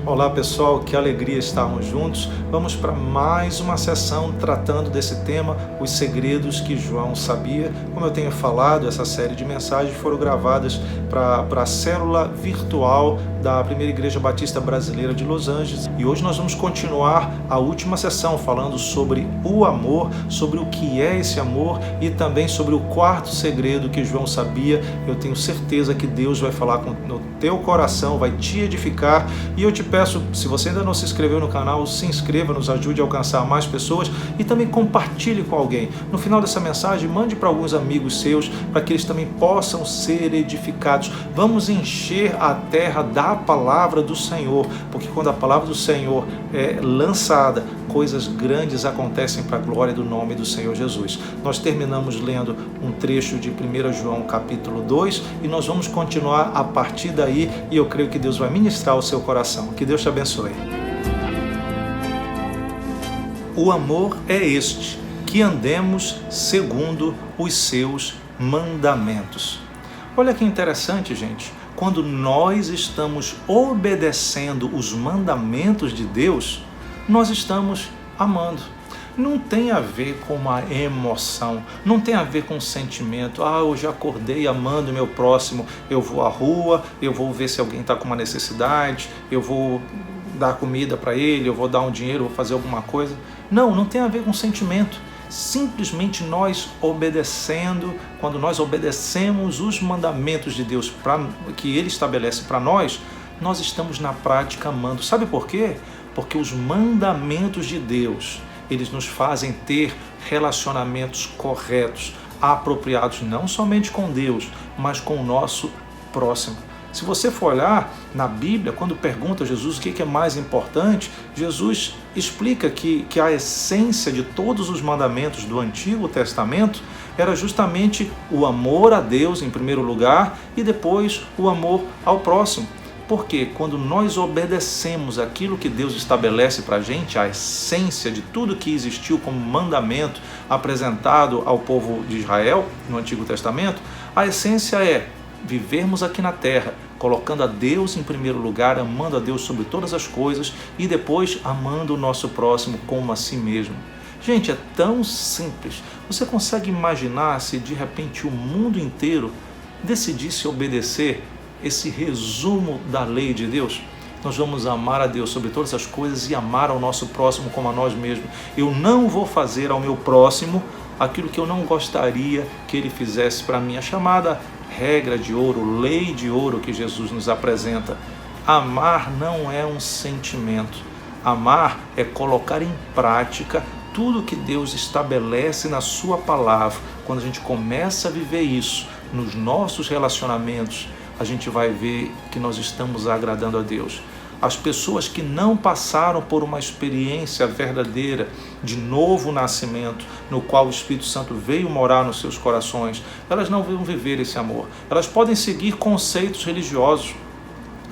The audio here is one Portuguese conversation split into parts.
Olá pessoal, que alegria estarmos juntos. Vamos para mais uma sessão tratando desse tema, os segredos que João sabia. Como eu tenho falado, essa série de mensagens foram gravadas para a célula virtual da Primeira Igreja Batista Brasileira de Los Angeles. E hoje nós vamos continuar a última sessão falando sobre o amor, sobre o que é esse amor e também sobre o quarto segredo que João sabia. Eu tenho certeza que Deus vai falar no teu coração, vai te edificar. E eu te peço, se você ainda não se inscreveu no canal, se inscreva, nos ajude a alcançar mais pessoas e também compartilhe com alguém. No final dessa mensagem, mande para alguns amigos seus, para que eles também possam ser edificados. Vamos encher a terra da palavra do Senhor, porque quando a palavra do Senhor é lançada, coisas grandes acontecem para a glória do nome do Senhor Jesus. Nós terminamos lendo um trecho de 1 João capítulo 2 e nós vamos continuar a partir daí e eu creio que Deus vai ministrar o seu coração. Que Deus te abençoe. O amor é este, que andemos segundo os seus mandamentos. Olha que interessante, gente. Quando nós estamos obedecendo os mandamentos de Deus, nós estamos amando. Não tem a ver com uma emoção, não tem a ver com um sentimento. Hoje acordei amando meu próximo, eu vou à rua, eu vou ver se alguém está com uma necessidade, eu vou dar comida para ele, eu vou dar um dinheiro, vou fazer alguma coisa. Não tem a ver com sentimento. Simplesmente nós obedecendo, quando nós obedecemos os mandamentos de Deus que Ele estabelece para nós, nós estamos na prática amando. Sabe por quê? Porque os mandamentos de Deus, eles nos fazem ter relacionamentos corretos, apropriados não somente com Deus, mas com o nosso próximo. Se você for olhar na Bíblia, quando pergunta a Jesus o que é mais importante, Jesus explica que a essência de todos os mandamentos do Antigo Testamento era justamente o amor a Deus em primeiro lugar e depois o amor ao próximo. Porque quando nós obedecemos aquilo que Deus estabelece para a gente, a essência de tudo que existiu como mandamento apresentado ao povo de Israel no Antigo Testamento, a essência é vivermos aqui na terra, colocando a Deus em primeiro lugar, amando a Deus sobre todas as coisas e depois amando o nosso próximo como a si mesmo. Gente, é tão simples. Você consegue imaginar se de repente o mundo inteiro decidisse obedecer esse resumo da lei de Deus? Nós vamos amar a Deus sobre todas as coisas e amar ao nosso próximo como a nós mesmos. Eu não vou fazer ao meu próximo aquilo que eu não gostaria que ele fizesse para mim. A chamada regra de ouro, lei de ouro que Jesus nos apresenta. Amar não é um sentimento. Amar é colocar em prática tudo que Deus estabelece na sua palavra. Quando a gente começa a viver isso nos nossos relacionamentos, a gente vai ver que nós estamos agradando a Deus. As pessoas que não passaram por uma experiência verdadeira de novo nascimento, no qual o Espírito Santo veio morar nos seus corações, elas não vão viver esse amor. Elas podem seguir conceitos religiosos,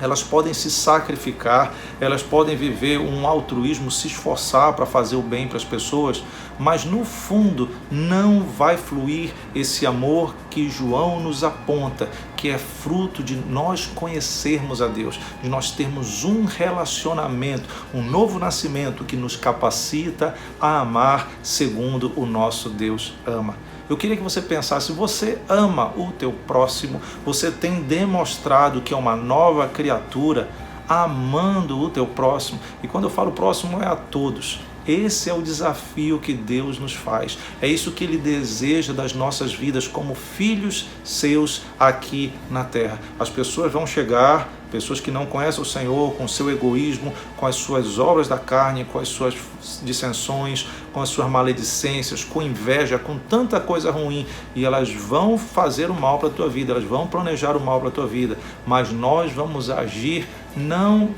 elas podem se sacrificar, elas podem viver um altruísmo, se esforçar para fazer o bem para as pessoas, mas no fundo não vai fluir esse amor que João nos aponta, que é fruto de nós conhecermos a Deus, de nós termos um relacionamento, um novo nascimento que nos capacita a amar segundo o nosso Deus ama. Eu queria que você pensasse, você ama o teu próximo, você tem demonstrado que é uma nova criatura, amando o teu próximo. E quando eu falo próximo é a todos. Esse é o desafio que Deus nos faz. É isso que Ele deseja das nossas vidas como filhos seus aqui na terra. As pessoas vão chegar, pessoas que não conhecem o Senhor, com seu egoísmo, com as suas obras da carne, com as suas dissensões, com as suas maledicências, com inveja, com tanta coisa ruim, e elas vão fazer o mal para a tua vida, elas vão planejar o mal para a tua vida, mas nós vamos agir não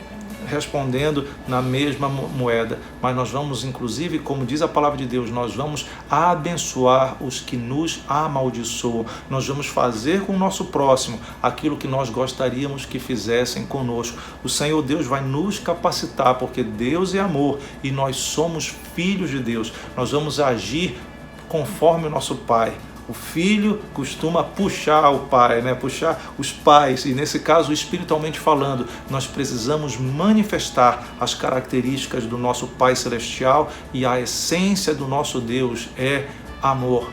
respondendo na mesma moeda, mas nós vamos, inclusive, como diz a palavra de Deus, nós vamos abençoar os que nos amaldiçoam, nós vamos fazer com o nosso próximo aquilo que nós gostaríamos que fizessem conosco. O Senhor Deus vai nos capacitar, porque Deus é amor e nós somos filhos de Deus. Nós vamos agir conforme o nosso Pai, O filho costuma puxar o pai, né? Puxar os pais, e nesse caso, espiritualmente falando, nós precisamos manifestar as características do nosso Pai Celestial, e a essência do nosso Deus é amor.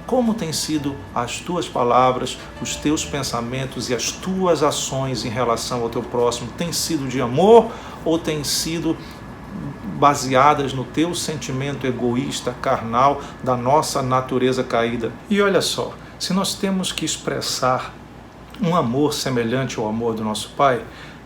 Como têm sido as tuas palavras, os teus pensamentos e as tuas ações em relação ao teu próximo? Tem sido de amor ou tem sido baseadas no teu sentimento egoísta, carnal, da nossa natureza caída? E olha só, se nós temos que expressar um amor semelhante ao amor do nosso Pai,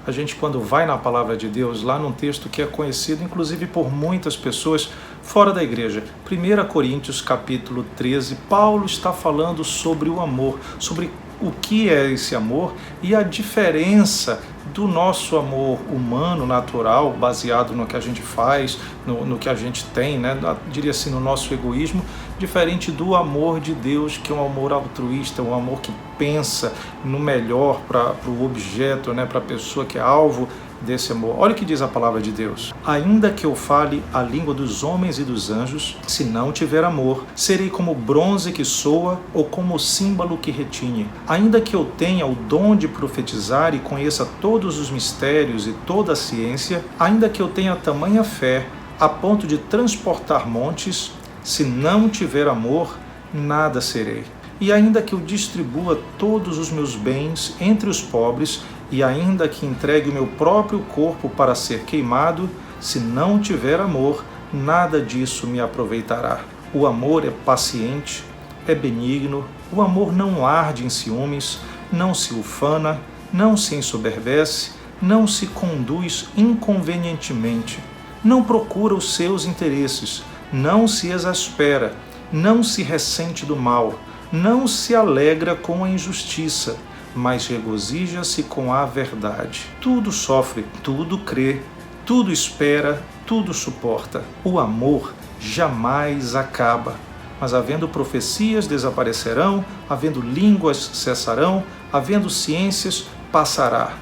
a gente, quando vai na palavra de Deus, lá num texto que é conhecido inclusive por muitas pessoas fora da igreja, 1 Coríntios capítulo 13, Paulo está falando sobre o amor, sobre o que é esse amor e a diferença do nosso amor humano, natural, baseado no que a gente faz, no que a gente tem, né? Diria assim, no nosso egoísmo, diferente do amor de Deus, que é um amor altruísta, um amor que pensa no melhor para o objeto, né? Para a pessoa que é alvo desse amor. Olha o que diz a palavra de Deus: ainda que eu fale a língua dos homens e dos anjos, se não tiver amor, serei como bronze que soa ou como símbolo que retine. Ainda que eu tenha o dom de profetizar e conheça todos os mistérios e toda a ciência, ainda que eu tenha tamanha fé a ponto de transportar montes, se não tiver amor, nada serei. E ainda que eu distribua todos os meus bens entre os pobres, e ainda que entregue o meu próprio corpo para ser queimado, se não tiver amor, nada disso me aproveitará. O amor é paciente, é benigno, o amor não arde em ciúmes, não se ufana, não se ensoberbece, não se conduz inconvenientemente, não procura os seus interesses, não se exaspera, não se ressente do mal, não se alegra com a injustiça, mas regozija-se com a verdade. Tudo sofre, tudo crê, tudo espera, tudo suporta. O amor jamais acaba. Mas havendo profecias desaparecerão, havendo línguas cessarão, havendo ciências passará.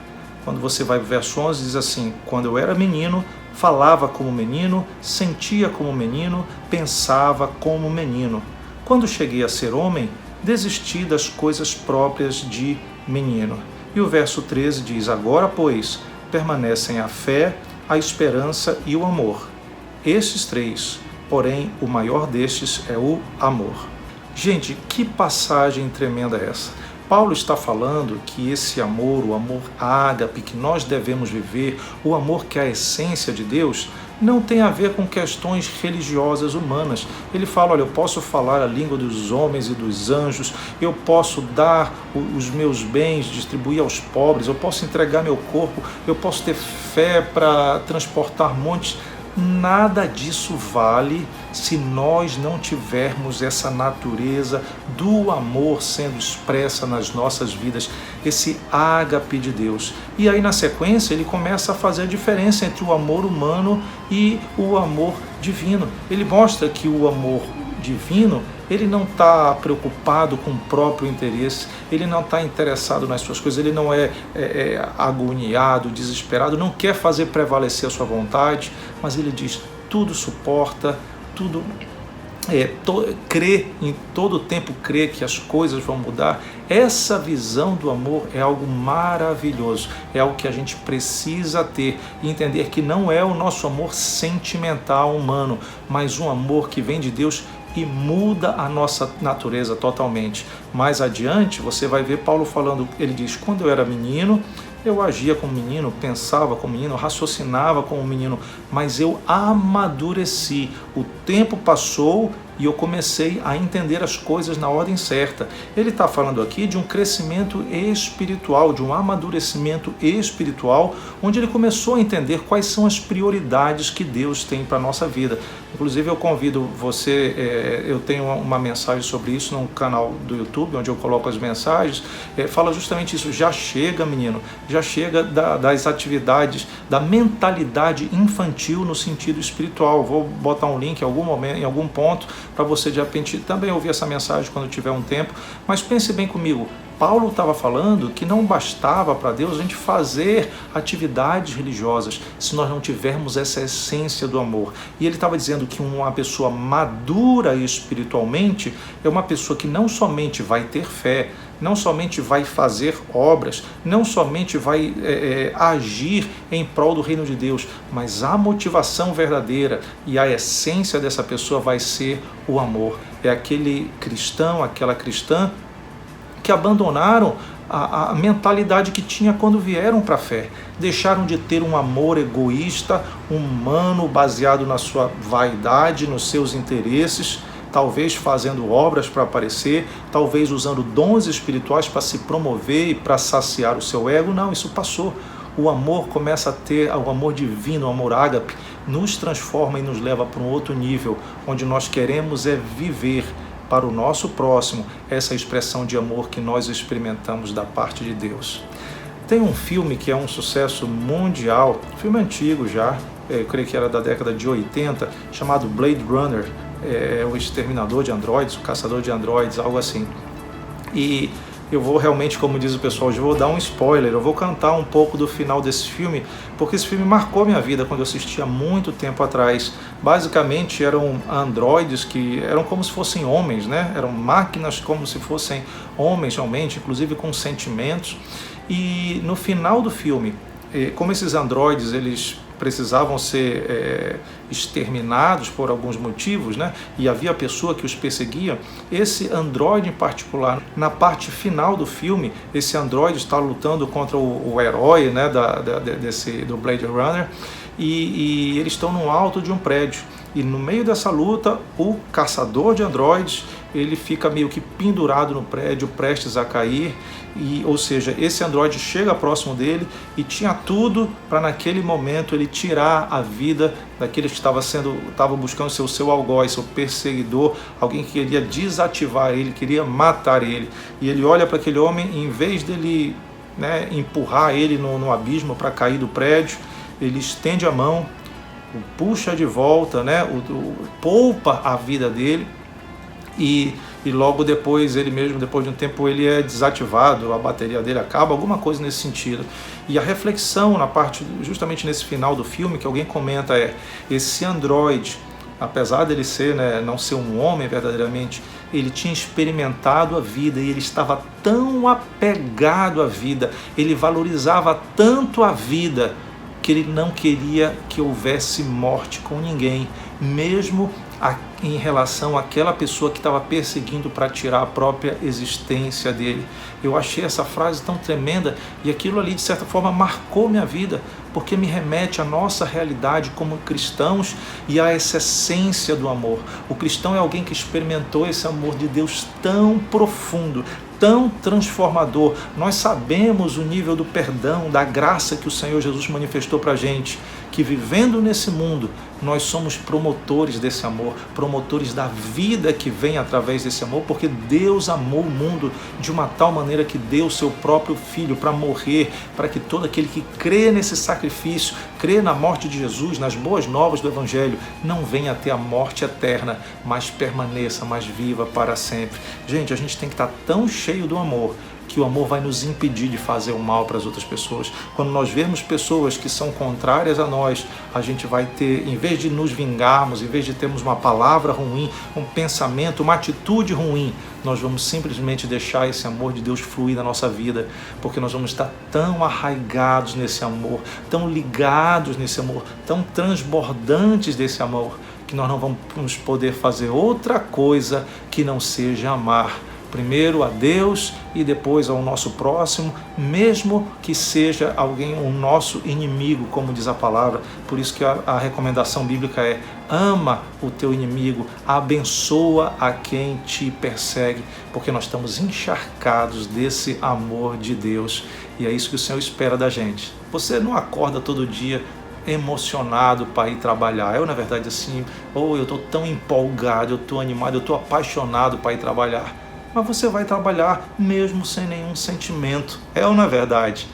Quando você vai para o verso 11, diz assim: quando eu era menino, falava como menino, sentia como menino, pensava como menino. Quando cheguei a ser homem, desisti das coisas próprias de menino. E o verso 13 diz: agora, pois, permanecem a fé, a esperança e o amor. Estes três, porém, o maior destes é o amor. Gente, que passagem tremenda é essa? Paulo está falando que esse amor, o amor ágape que nós devemos viver, o amor que é a essência de Deus, não tem a ver com questões religiosas humanas. Ele fala: olha, eu posso falar a língua dos homens e dos anjos, eu posso dar os meus bens, distribuir aos pobres, eu posso entregar meu corpo, eu posso ter fé para transportar montes. Nada disso vale se nós não tivermos essa natureza do amor sendo expressa nas nossas vidas, esse ágape de Deus. E aí, na sequência, ele começa a fazer a diferença entre o amor humano e o amor divino. Ele mostra que o amor divino, ele não está preocupado com o próprio interesse, ele não está interessado nas suas coisas, ele não é agoniado, desesperado, não quer fazer prevalecer a sua vontade, mas ele diz: tudo suporta, tudo crê, em todo tempo crê que as coisas vão mudar. Essa visão do amor é algo maravilhoso, é algo que a gente precisa ter e entender que não é o nosso amor sentimental humano, mas um amor que vem de Deus e muda a nossa natureza totalmente. Mais adiante você vai ver Paulo falando, ele diz: quando eu era menino, eu agia como menino, pensava como menino, raciocinava como menino, mas eu amadureci. O tempo passou e eu comecei a entender as coisas na ordem certa. Ele está falando aqui de um crescimento espiritual, de um amadurecimento espiritual, onde ele começou a entender quais são as prioridades que Deus tem para a nossa vida. Inclusive, eu convido você, eu tenho uma mensagem sobre isso no canal do YouTube, onde eu coloco as mensagens, fala justamente isso: já chega, menino, já chega das atividades, da mentalidade infantil no sentido espiritual. Vou botar um link em algum momento, em algum ponto, para você de repente também ouvir essa mensagem quando tiver um tempo, mas pense bem comigo, Paulo estava falando que não bastava para Deus a gente fazer atividades religiosas se nós não tivermos essa essência do amor. E ele estava dizendo que uma pessoa madura espiritualmente é uma pessoa que não somente vai ter fé, não somente vai fazer obras, não somente vai agir em prol do reino de Deus, mas a motivação verdadeira e a essência dessa pessoa vai ser o amor. É aquele cristão, aquela cristã que abandonaram a mentalidade que tinha quando vieram para a fé. Deixaram de ter um amor egoísta, humano, baseado na sua vaidade, nos seus interesses, talvez fazendo obras para aparecer, talvez usando dons espirituais para se promover e para saciar o seu ego. Não, isso passou. O amor começa a ter, o amor divino, o amor ágape, nos transforma e nos leva para um outro nível, onde nós queremos viver para o nosso próximo essa expressão de amor que nós experimentamos da parte de Deus. Tem um filme que é um sucesso mundial, filme antigo já, eu creio que era da década de 80, chamado Blade Runner, o exterminador de androides, o caçador de androides, algo assim. E eu vou realmente, como diz o pessoal, eu vou dar um spoiler, eu vou cantar um pouco do final desse filme, porque esse filme marcou minha vida quando eu assisti há muito tempo atrás. Basicamente eram androides que eram como se fossem homens, né? Eram máquinas como se fossem homens realmente, inclusive com sentimentos. E no final do filme, como esses androides eles precisavam ser exterminados por alguns motivos, né? E havia a pessoa que os perseguia, esse androide em particular, na parte final do filme, esse androide está lutando contra o herói, né, do Blade Runner, e eles estão no alto de um prédio. E no meio dessa luta, o caçador de androides, ele fica meio que pendurado no prédio, prestes a cair, ou seja, esse androide chega próximo dele e tinha tudo para naquele momento ele tirar a vida daquele que estava buscando ser o seu algoz, seu perseguidor, alguém que queria desativar ele, queria matar ele. E ele olha para aquele homem, e em vez dele, né, empurrar ele no abismo para cair do prédio, ele estende a mão, o puxa de volta, né, poupa a vida dele, e logo depois, ele mesmo, depois de um tempo, ele é desativado, a bateria dele acaba, alguma coisa nesse sentido. E a reflexão na parte, justamente nesse final do filme, que alguém comenta esse androide, apesar dele ser, né, não ser um homem verdadeiramente, ele tinha experimentado a vida e ele estava tão apegado à vida, ele valorizava tanto a vida, que ele não queria que houvesse morte com ninguém, mesmo em relação àquela pessoa que estava perseguindo para tirar a própria existência dele. Eu achei essa frase tão tremenda e aquilo ali, de certa forma, marcou minha vida, porque me remete à nossa realidade como cristãos e a essa essência do amor. O cristão é alguém que experimentou esse amor de Deus tão profundo, tão transformador. Nós sabemos o nível do perdão, da graça que o Senhor Jesus manifestou para a gente, que vivendo nesse mundo, nós somos promotores desse amor, promotores da vida que vem através desse amor, porque Deus amou o mundo de uma tal maneira que deu o seu próprio Filho para morrer, para que todo aquele que crê nesse sacrifício, crê na morte de Jesus, nas boas novas do Evangelho, não venha até a morte eterna, mas permaneça mais viva para sempre. Gente, a gente tem que estar tão cheio do amor, que o amor vai nos impedir de fazer o mal para as outras pessoas. Quando nós vemos pessoas que são contrárias a nós, a gente vai ter, em vez de nos vingarmos, em vez de termos uma palavra ruim, um pensamento, uma atitude ruim, nós vamos simplesmente deixar esse amor de Deus fluir na nossa vida, porque nós vamos estar tão arraigados nesse amor, tão ligados nesse amor, tão transbordantes desse amor, que nós não vamos poder fazer outra coisa que não seja amar. Primeiro a Deus e depois ao nosso próximo, mesmo que seja alguém, o nosso inimigo, como diz a palavra. Por isso que a recomendação bíblica é: ama o teu inimigo, abençoa a quem te persegue, porque nós estamos encharcados desse amor de Deus e é isso que o Senhor espera da gente. Você não acorda todo dia emocionado para ir trabalhar. Eu, na verdade, assim, eu estou tão empolgado, eu estou animado, eu estou apaixonado para ir trabalhar. Mas você vai trabalhar mesmo sem nenhum sentimento, ou não é verdade?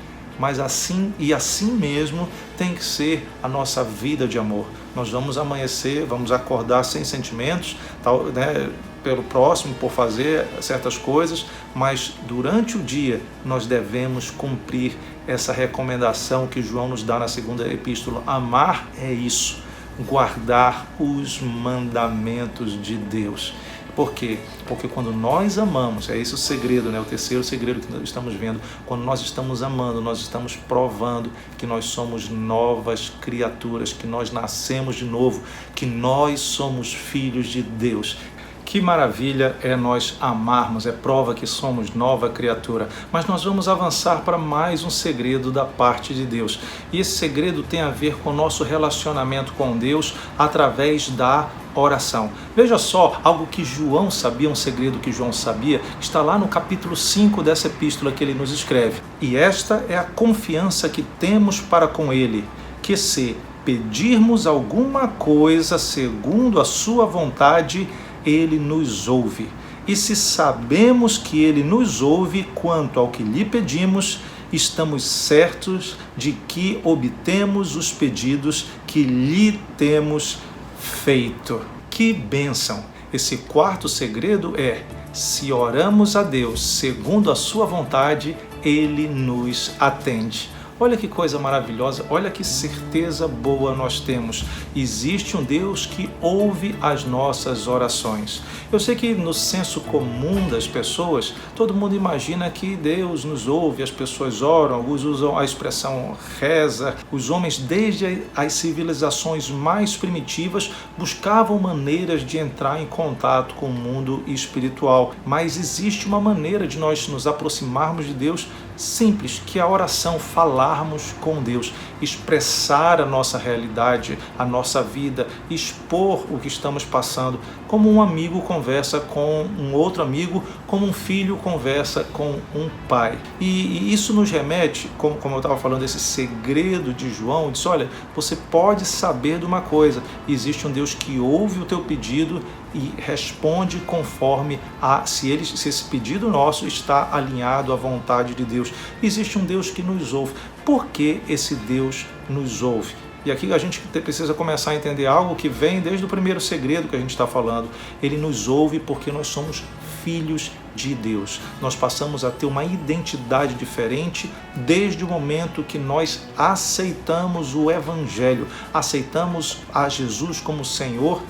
mas assim e assim mesmo tem que ser a nossa vida de amor. Nós vamos amanhecer, vamos acordar sem sentimentos, tal, né, pelo próximo, por fazer certas coisas, mas durante o dia nós devemos cumprir essa recomendação que João nos dá na segunda epístola. Amar é isso, guardar os mandamentos de Deus. Por quê? Porque quando nós amamos, é esse o segredo, né? O terceiro segredo que nós estamos vendo, quando nós estamos amando, nós estamos provando que nós somos novas criaturas, que nós nascemos de novo, que nós somos filhos de Deus. Que maravilha é nós amarmos, é prova que somos nova criatura. Mas nós vamos avançar para mais um segredo da parte de Deus. E esse segredo tem a ver com o nosso relacionamento com Deus através da oração. Veja só, algo que João sabia, um segredo que João sabia, está lá no capítulo 5 dessa epístola que ele nos escreve. E esta é a confiança que temos para com ele, que se pedirmos alguma coisa segundo a sua vontade, ele nos ouve. E se sabemos que ele nos ouve quanto ao que lhe pedimos, estamos certos de que obtemos os pedidos que lhe temos feito. Que bênção! Esse quarto segredo é: se oramos a Deus segundo a sua vontade, ele nos atende. Olha que coisa maravilhosa, olha que certeza boa nós temos. Existe um Deus que ouve as nossas orações. Eu sei que no senso comum das pessoas, todo mundo imagina que Deus nos ouve, as pessoas oram, alguns usam a expressão reza. Os homens, desde as civilizações mais primitivas, buscavam maneiras de entrar em contato com o mundo espiritual. Mas existe uma maneira de nós nos aproximarmos de Deus simples, que é a oração, falarmos com Deus, expressar a nossa realidade, a nossa vida, expor o que estamos passando, como um amigo conversa com um outro amigo, como um filho conversa com um pai. E isso nos remete, como eu estava falando, desse segredo de João, diz: olha, você pode saber de uma coisa, existe um Deus que ouve o teu pedido e responde conforme se esse pedido nosso está alinhado à vontade de Deus. Existe um Deus que nos ouve. Por que esse Deus nos ouve? E aqui a gente precisa começar a entender algo que vem desde o primeiro segredo que a gente está falando. Ele nos ouve porque nós somos filhos de Deus. Nós passamos a ter uma identidade diferente desde o momento que nós aceitamos o Evangelho, aceitamos a Jesus como Senhor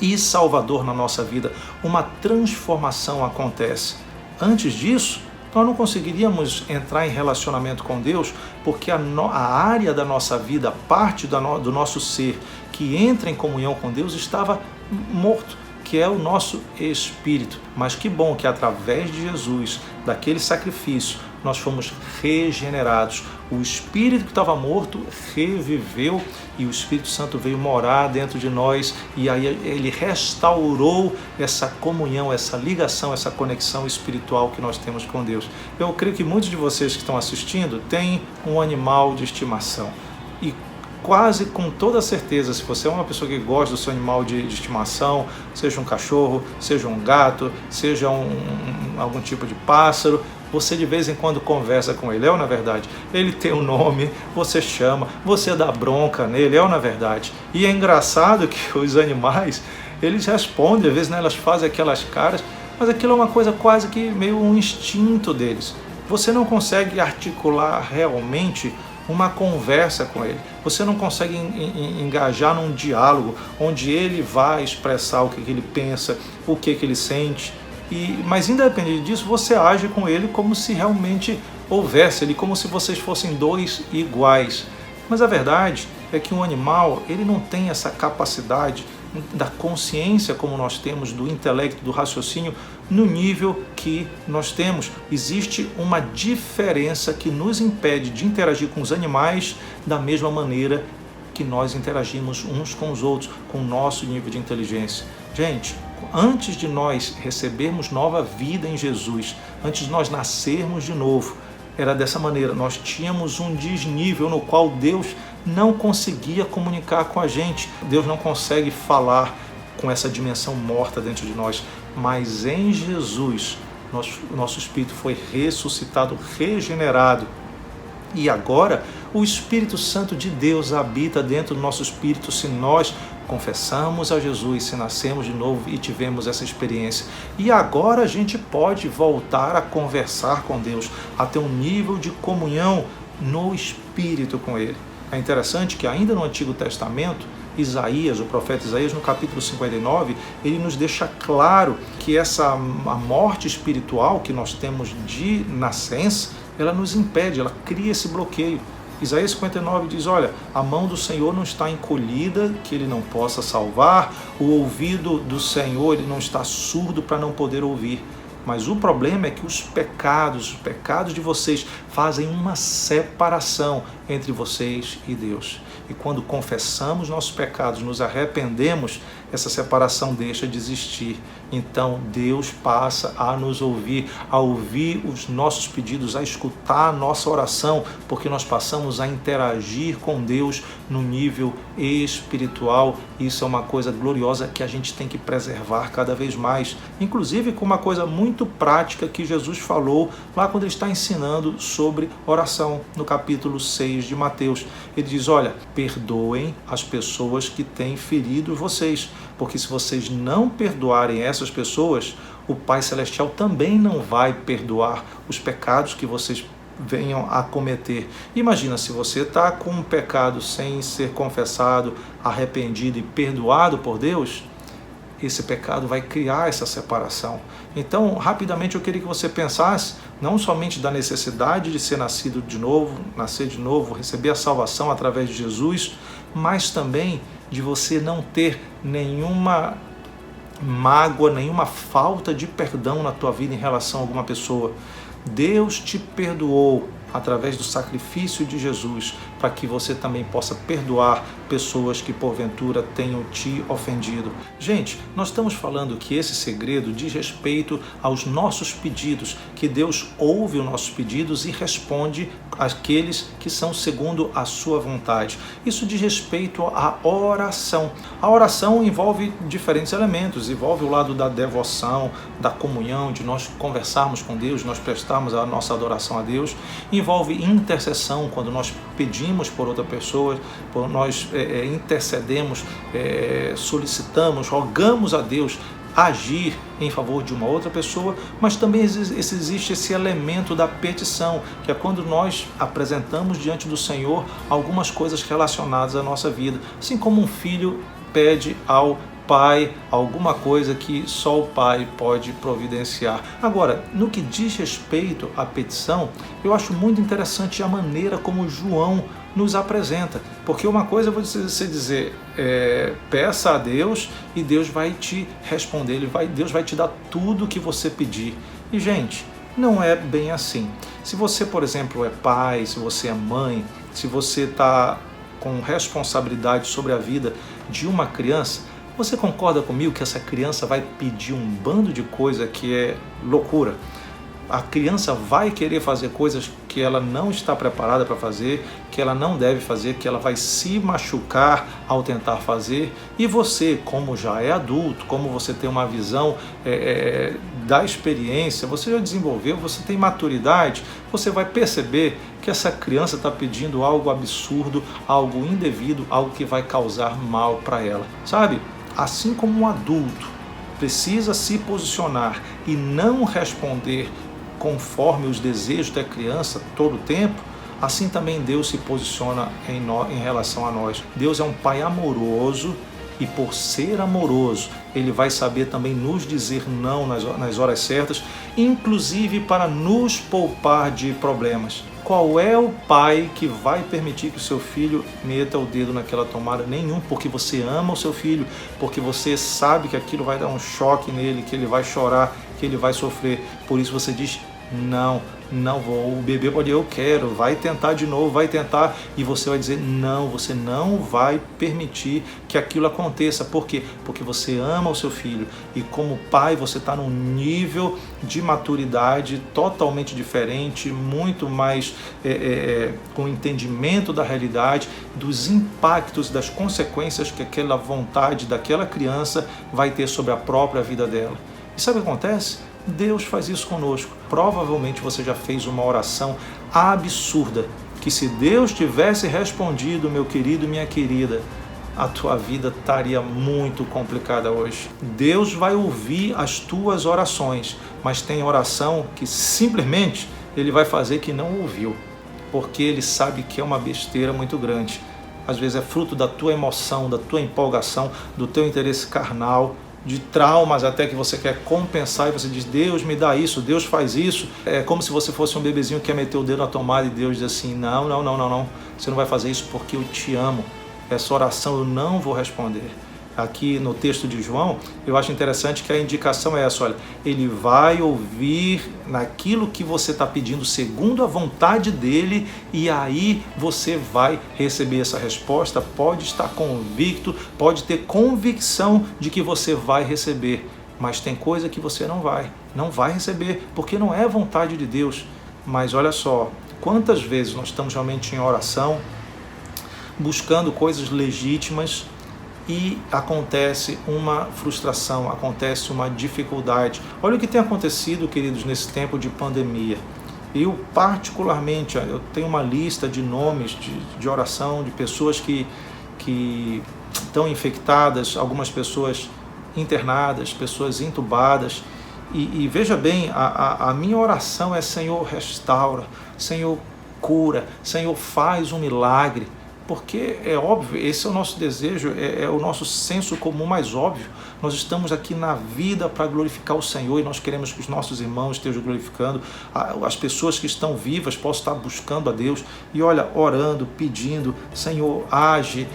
e Salvador na nossa vida. Uma transformação acontece. Antes disso, nós não conseguiríamos entrar em relacionamento com Deus, porque a área da nossa vida, parte do nosso ser que entra em comunhão com Deus estava morto, que é o nosso espírito. Mas que bom que através de Jesus, daquele sacrifício, nós fomos regenerados. O espírito que estava morto reviveu e o Espírito Santo veio morar dentro de nós, e aí ele restaurou essa comunhão, essa ligação, essa conexão espiritual que nós temos com Deus. Eu creio que muitos de vocês que estão assistindo têm um animal de estimação, e quase com toda certeza, se você é uma pessoa que gosta do seu animal de estimação, seja um cachorro, seja um gato, seja algum tipo de pássaro, você de vez em quando conversa com ele, é ou não é verdade? Ele tem um nome, você chama, você dá bronca nele, é ou não é verdade? E é engraçado que os animais, eles respondem, às vezes, né, elas fazem aquelas caras, mas aquilo é uma coisa quase que meio um instinto deles. Você não consegue articular realmente uma conversa com ele. Você não consegue engajar num diálogo onde ele vai expressar o que ele pensa, o que ele sente. Mas independente disso, você age com ele como se realmente houvesse ali, como se vocês fossem dois iguais. Mas a verdade é que um animal, ele não tem essa capacidade da consciência como nós temos, do intelecto, do raciocínio, no nível que nós temos. Existe uma diferença que nos impede de interagir com os animais da mesma maneira que nós interagimos uns com os outros, com o nosso nível de inteligência. Gente, antes de nós recebermos nova vida em Jesus, antes de nós nascermos de novo, era dessa maneira. Nós tínhamos um desnível no qual Deus não conseguia comunicar com a gente. Deus não consegue falar com essa dimensão morta dentro de nós. Mas em Jesus, nosso espírito foi ressuscitado, regenerado. E agora, o Espírito Santo de Deus habita dentro do nosso espírito se nós confessamos a Jesus, se nascemos de novo e tivemos essa experiência. E agora a gente pode voltar a conversar com Deus, a ter um nível de comunhão no Espírito com Ele. É interessante que ainda no Antigo Testamento, Isaías, o profeta Isaías, no capítulo 59, ele nos deixa claro que a morte espiritual que nós temos de nascença, ela nos impede, ela cria esse bloqueio. Isaías 59 diz, olha, a mão do Senhor não está encolhida, que Ele não possa salvar, o ouvido do Senhor ele não está surdo para não poder ouvir. Mas o problema é que os pecados de vocês fazem uma separação entre vocês e Deus. E quando confessamos nossos pecados, nos arrependemos, essa separação deixa de existir. Então Deus passa a nos ouvir, a ouvir os nossos pedidos, a escutar a nossa oração, porque nós passamos a interagir com Deus no nível espiritual. Isso é uma coisa gloriosa que a gente tem que preservar cada vez mais. Inclusive com uma coisa muito prática que Jesus falou lá quando ele está ensinando sobre oração, no capítulo 6 de Mateus. Ele diz, olha, perdoem as pessoas que têm ferido vocês, porque se vocês não perdoarem essas pessoas, o Pai Celestial também não vai perdoar os pecados que vocês venham a cometer. Imagina se você está com um pecado sem ser confessado, arrependido e perdoado por Deus, esse pecado vai criar essa separação. Então, rapidamente eu queria que você pensasse não somente da necessidade de ser nascido de novo, nascer de novo, receber a salvação através de Jesus, mas também de você não ter nenhuma mágoa, nenhuma falta de perdão na tua vida em relação a alguma pessoa. Deus te perdoou através do sacrifício de Jesus, para que você também possa perdoar pessoas que porventura tenham te ofendido. Gente, nós estamos falando que esse segredo diz respeito aos nossos pedidos, que Deus ouve os nossos pedidos e responde àqueles que são segundo a sua vontade. Isso diz respeito à oração. A oração envolve diferentes elementos, envolve o lado da devoção, da comunhão, de nós conversarmos com Deus, nós prestarmos a nossa adoração a Deus, envolve intercessão, quando nós pedimos por outra pessoa, nós intercedemos, solicitamos, rogamos a Deus agir em favor de uma outra pessoa, mas também existe esse elemento da petição, que é quando nós apresentamos diante do Senhor algumas coisas relacionadas à nossa vida, assim como um filho pede ao pai alguma coisa que só o pai pode providenciar. Agora, no que diz respeito à petição, eu acho muito interessante a maneira como João nos apresenta, porque uma coisa é você dizer, peça a Deus e Deus vai te responder, Deus vai te dar tudo o que você pedir. E gente, não é bem assim. Se você, por exemplo, é pai, se você é mãe, se você está com responsabilidade sobre a vida de uma criança, você concorda comigo que essa criança vai pedir um bando de coisa que é loucura? A criança vai querer fazer coisas que ela não está preparada para fazer, que ela não deve fazer, que ela vai se machucar ao tentar fazer. E você, como já é adulto, como você tem uma visão da experiência, você já desenvolveu, você tem maturidade, você vai perceber que essa criança está pedindo algo absurdo, algo indevido, algo que vai causar mal para ela, sabe? Assim como um adulto precisa se posicionar e não responder conforme os desejos da criança todo o tempo, assim também Deus se posiciona em relação a nós. Deus é um Pai amoroso e por ser amoroso, Ele vai saber também nos dizer não nas horas certas, inclusive para nos poupar de problemas. Qual é o pai que vai permitir que o seu filho meta o dedo naquela tomada? Nenhum, porque você ama o seu filho, porque você sabe que aquilo vai dar um choque nele, que ele vai chorar, que ele vai sofrer. Por isso você diz, não vou. O bebê pode dizer, eu quero, vai tentar de novo, vai tentar, e você vai dizer, não, você não vai permitir que aquilo aconteça. Por quê? Porque você ama o seu filho, e como pai você está num nível de maturidade totalmente diferente, muito mais com entendimento da realidade, dos impactos, das consequências que aquela vontade daquela criança vai ter sobre a própria vida dela. E sabe o que acontece? Deus faz isso conosco. Provavelmente você já fez uma oração absurda, que se Deus tivesse respondido, meu querido, minha querida, a tua vida estaria muito complicada hoje. Deus vai ouvir as tuas orações, mas tem oração que simplesmente Ele vai fazer que não ouviu, porque Ele sabe que é uma besteira muito grande. Às vezes é fruto da tua emoção, da tua empolgação, do teu interesse carnal, de traumas até que você quer compensar e você diz, Deus me dá isso, Deus faz isso. É como se você fosse um bebezinho que quer meter o dedo na tomada e Deus diz assim, não, você não vai fazer isso porque eu te amo. Essa oração eu não vou responder. Aqui no texto de João, eu acho interessante que a indicação é essa, olha, Ele vai ouvir naquilo que você está pedindo segundo a vontade dEle e aí você vai receber essa resposta, pode estar convicto, pode ter convicção de que você vai receber, mas tem coisa que você não vai receber, porque não é vontade de Deus. Mas olha só, quantas vezes nós estamos realmente em oração, buscando coisas legítimas, e acontece uma frustração, acontece uma dificuldade. Olha o que tem acontecido, queridos, nesse tempo de pandemia. Eu particularmente, eu tenho uma lista de nomes de oração, de pessoas que estão infectadas, algumas pessoas internadas, pessoas entubadas. E veja bem, a minha oração é, Senhor, restaura, Senhor, cura, Senhor, faz um milagre. Porque é óbvio, esse é o nosso desejo, é o nosso senso comum mais óbvio. Nós estamos aqui na vida para glorificar o Senhor e nós queremos que os nossos irmãos estejam glorificando, as pessoas que estão vivas possam estar buscando a Deus e olha, orando, pedindo, Senhor, age.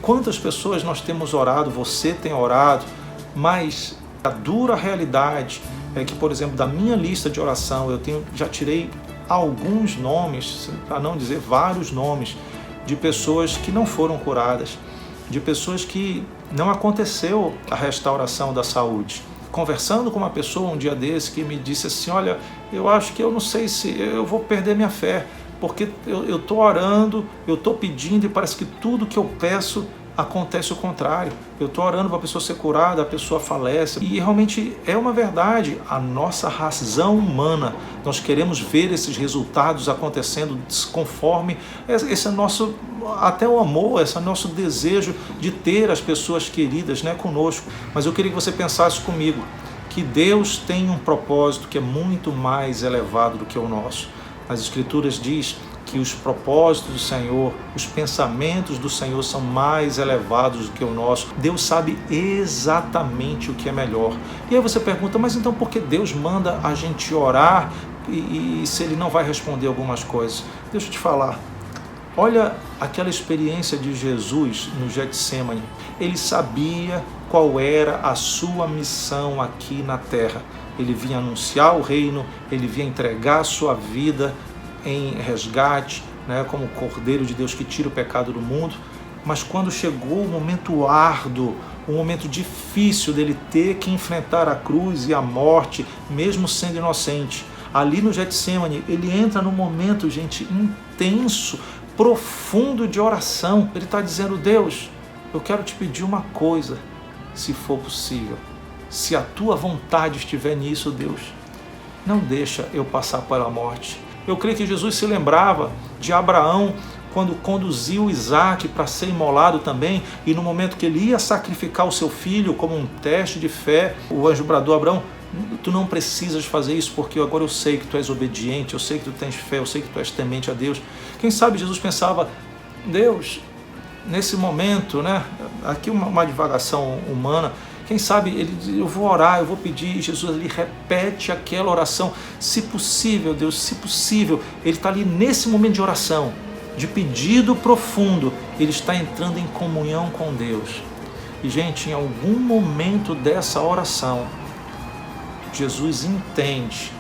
Quantas pessoas nós temos orado, você tem orado, mas a dura realidade é que, por exemplo, da minha lista de oração, já tirei alguns nomes, para não dizer vários nomes, de pessoas que não foram curadas, de pessoas que não aconteceu a restauração da saúde. Conversando com uma pessoa um dia desse que me disse assim, olha, eu acho que eu não sei se eu vou perder minha fé, porque eu estou orando, eu estou pedindo e parece que tudo que eu peço acontece o contrário. Eu estou orando para a pessoa ser curada, a pessoa falece. E realmente é uma verdade. A nossa razão humana, nós queremos ver esses resultados acontecendo conforme esse é nosso, até o amor, esse é nosso desejo de ter as pessoas queridas, né, conosco. Mas eu queria que você pensasse comigo que Deus tem um propósito que é muito mais elevado do que o nosso. As Escrituras diz que os propósitos do Senhor, os pensamentos do Senhor são mais elevados do que o nosso. Deus sabe exatamente o que é melhor. E aí você pergunta, mas então por que Deus manda a gente orar e se Ele não vai responder algumas coisas? Deixa eu te falar. Olha aquela experiência de Jesus no Getsêmani. Ele sabia qual era a sua missão aqui na terra. Ele vinha anunciar o reino, ele vinha entregar a sua vida em resgate, né, como o Cordeiro de Deus que tira o pecado do mundo. Mas quando chegou o momento árduo, o momento difícil dele ter que enfrentar a cruz e a morte, mesmo sendo inocente, ali no Getsêmani, ele entra num momento, gente, intenso, profundo de oração. Ele está dizendo, Deus, eu quero te pedir uma coisa, se for possível. Se a tua vontade estiver nisso, Deus, não deixa eu passar pela morte. Eu creio que Jesus se lembrava de Abraão quando conduziu Isaac para ser imolado também, e no momento que ele ia sacrificar o seu filho como um teste de fé, o anjo bradou a Abraão, tu não precisas fazer isso, porque agora eu sei que tu és obediente, eu sei que tu tens fé, eu sei que tu és temente a Deus. Quem sabe Jesus pensava, Deus, nesse momento, né, aqui uma divagação humana, quem sabe eu vou orar, eu vou pedir, e Jesus ali repete aquela oração. Se possível, Deus, se possível, ele está ali nesse momento de oração, de pedido profundo, ele está entrando em comunhão com Deus. E, gente, em algum momento dessa oração, Jesus entende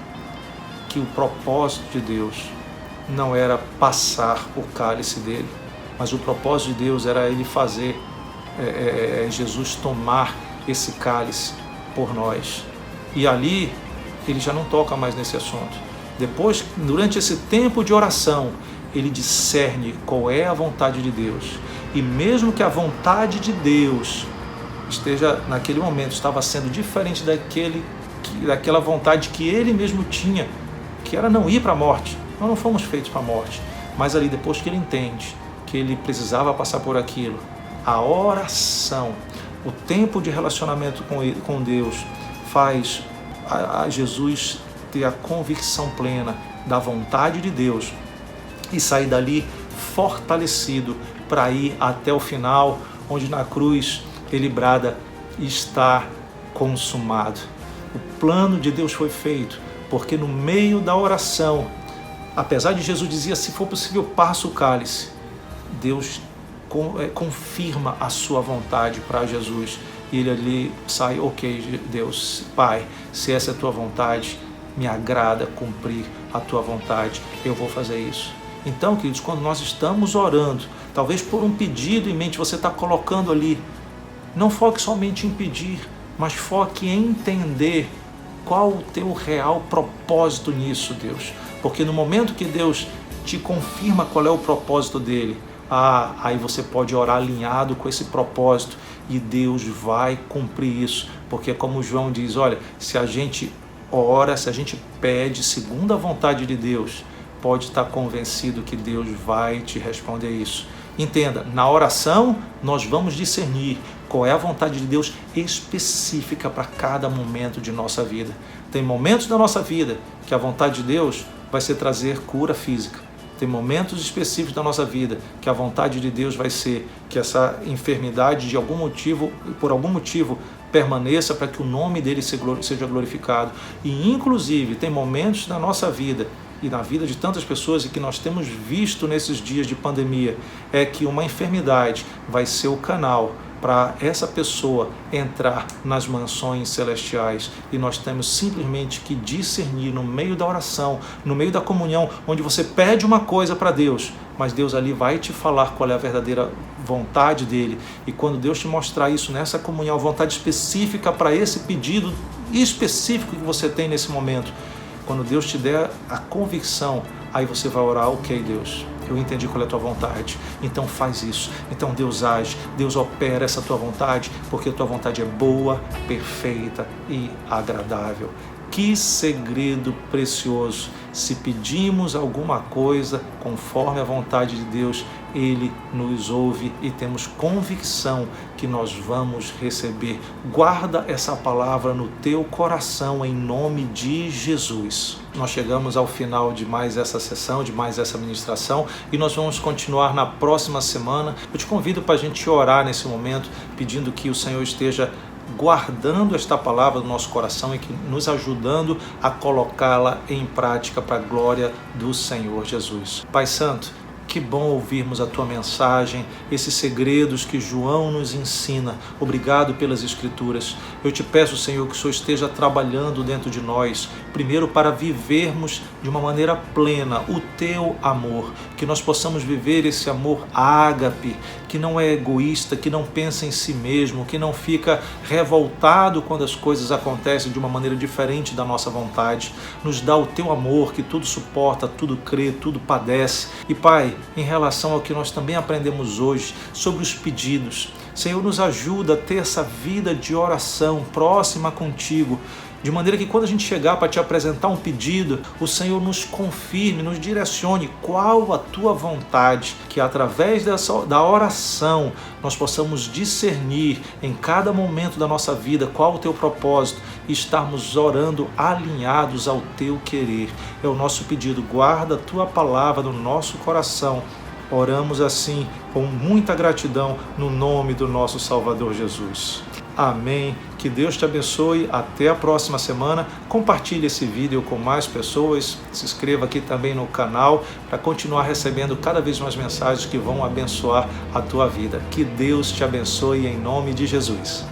que o propósito de Deus não era passar o cálice dele, mas o propósito de Deus era ele fazer Jesus tomar esse cálice por nós. E ali ele já não toca mais nesse assunto. Depois, durante esse tempo de oração, ele discerne qual é a vontade de Deus. E mesmo que a vontade de Deus esteja, naquele momento, estava sendo diferente daquela vontade que ele mesmo tinha, que era não ir para a morte. Nós não fomos feitos para a morte. Mas ali, depois que ele entende que ele precisava passar por aquilo, a oração, o tempo de relacionamento com Deus faz a Jesus ter a convicção plena da vontade de Deus e sair dali fortalecido para ir até o final, onde na cruz ele brada: está consumado. O plano de Deus foi feito, porque no meio da oração, apesar de Jesus dizer: se for possível, passa o cálice, Deus confirma a sua vontade para Jesus. E ele ali sai: ok, Deus, Pai, se essa é a tua vontade, me agrada cumprir a tua vontade, eu vou fazer isso. Então, queridos, quando nós estamos orando, talvez por um pedido em mente, você está colocando ali, não foque somente em pedir, mas foque em entender qual o teu real propósito nisso, Deus. Porque no momento que Deus te confirma qual é o propósito dele, aí você pode orar alinhado com esse propósito e Deus vai cumprir isso. Porque como João diz, olha, se a gente ora, se a gente pede segundo a vontade de Deus, pode estar convencido que Deus vai te responder isso. Entenda, na oração nós vamos discernir qual é a vontade de Deus específica para cada momento de nossa vida. Tem momentos da nossa vida que a vontade de Deus vai ser trazer cura física. Tem momentos específicos da nossa vida que a vontade de Deus vai ser que essa enfermidade, por algum motivo, permaneça para que o nome dele seja glorificado. E inclusive tem momentos da nossa vida e na vida de tantas pessoas e que nós temos visto nesses dias de pandemia, é que uma enfermidade vai ser o canal para essa pessoa entrar nas mansões celestiais. E nós temos simplesmente que discernir no meio da oração, no meio da comunhão, onde você pede uma coisa para Deus, mas Deus ali vai te falar qual é a verdadeira vontade dele. E quando Deus te mostrar isso nessa comunhão, a vontade específica para esse pedido específico que você tem nesse momento, quando Deus te der a convicção, aí você vai orar: ok, Deus, eu entendi qual é a tua vontade, então faz isso. Então Deus age, Deus opera essa tua vontade, porque a tua vontade é boa, perfeita e agradável. Que segredo precioso! Se pedimos alguma coisa conforme a vontade de Deus, Ele nos ouve e temos convicção que nós vamos receber. Guarda essa palavra no teu coração em nome de Jesus. Nós chegamos ao final de mais essa sessão, de mais essa ministração, e nós vamos continuar na próxima semana. Eu te convido para a gente orar nesse momento, pedindo que o Senhor esteja guardando esta palavra no nosso coração e que nos ajudando a colocá-la em prática para a glória do Senhor Jesus. Pai Santo, que bom ouvirmos a Tua mensagem, esses segredos que João nos ensina. Obrigado pelas Escrituras. Eu te peço, Senhor, que o Senhor esteja trabalhando dentro de nós, primeiro para vivermos de uma maneira plena o Teu amor, que nós possamos viver esse amor ágape, que não é egoísta, que não pensa em si mesmo, que não fica revoltado quando as coisas acontecem de uma maneira diferente da nossa vontade. Nos dá o Teu amor, que tudo suporta, tudo crê, tudo padece. E Pai, em relação ao que nós também aprendemos hoje sobre os pedidos, Senhor, nos ajuda a ter essa vida de oração próxima contigo, de maneira que quando a gente chegar para te apresentar um pedido, o Senhor nos confirme, nos direcione qual a tua vontade, que através da oração nós possamos discernir em cada momento da nossa vida qual o teu propósito e estarmos orando alinhados ao teu querer. É o nosso pedido. Guarda a tua palavra no nosso coração. Oramos assim com muita gratidão no nome do nosso Salvador Jesus. Amém. Que Deus te abençoe. Até a próxima semana. Compartilhe esse vídeo com mais pessoas. Se inscreva aqui também no canal para continuar recebendo cada vez mais mensagens que vão abençoar a tua vida. Que Deus te abençoe em nome de Jesus.